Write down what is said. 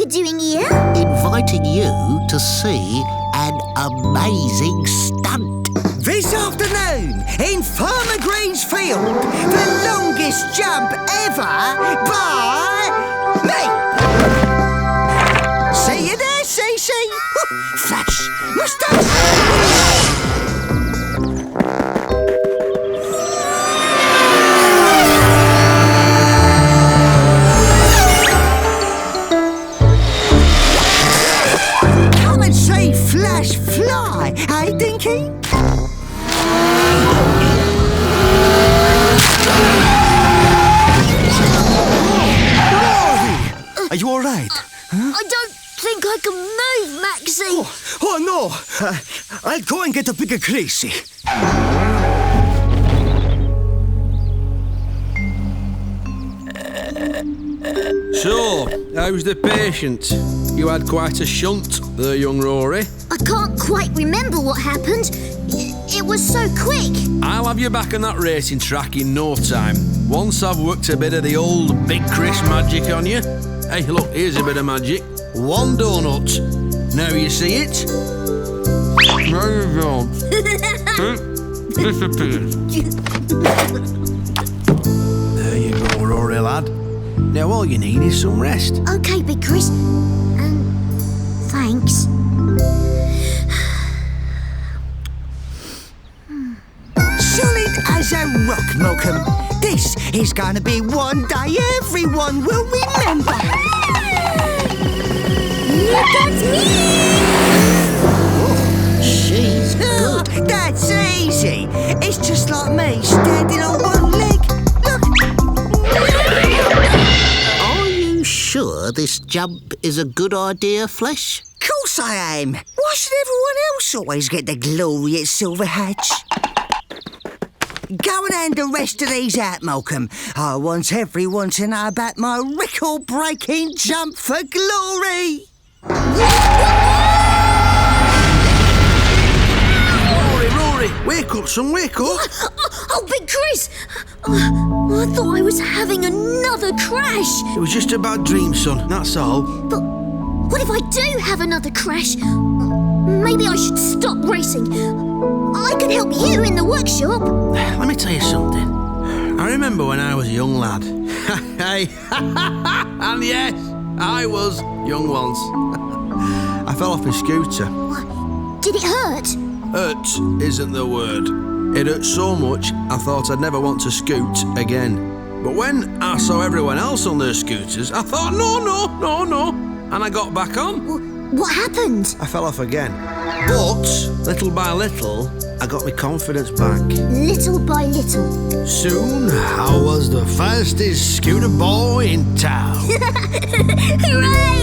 doing here? Inviting you to see an amazing stunt. This afternoon, in Farmer Green's field, the longest jump ever by me! See you there, Cece? Flash, moustache! Come and see Flash fly, eh, Dinky? Are you all right? Huh? I don't think I can move, Maxi. Oh no! I'll go and get a bigger crazy. So, how's the patient? You had quite a shunt there, young Roary. I can't quite remember what happened. It was so quick. I'll have you back on that racing track in no time. Once I've worked a bit of the old Big Chris magic on you. Hey, look, here's a bit of magic. One donut. Now you see it? There you go. Disappeared. There you go, Rory lad. Now all you need is some rest. OK, Big Chris. Thanks. Solid as a rock, Malcolm. This is going to be one day everyone will remember. Look at me! She's good. That's easy. It's just like me standing on one leg. Look. Are you sure this jump is a good idea, Flesh? Of course I am. Why should everyone else always get the glory at Silver Hatch? Go and hand the rest of these out, Malcolm. I want everyone to know about my record-breaking jump for glory. Rory, wake up, son, wake up. Oh, Big Chris! I thought I was having another crash. It was just a bad dream, son, that's all. But what if I do have another crash? Maybe I should stop racing. I could help you in the workshop. Let me tell you something. I remember when I was a young lad. Hey, and yes, I was young once. I fell off my scooter. What? Did it hurt? Hurt isn't the word. It hurt so much I thought I'd never want to scoot again. But when I saw everyone else on their scooters, I thought, no. And I got back on. What happened? I fell off again. But, little by little, I got my confidence back. Little by little. Soon, I was the fastest scooter boy in town. Hooray!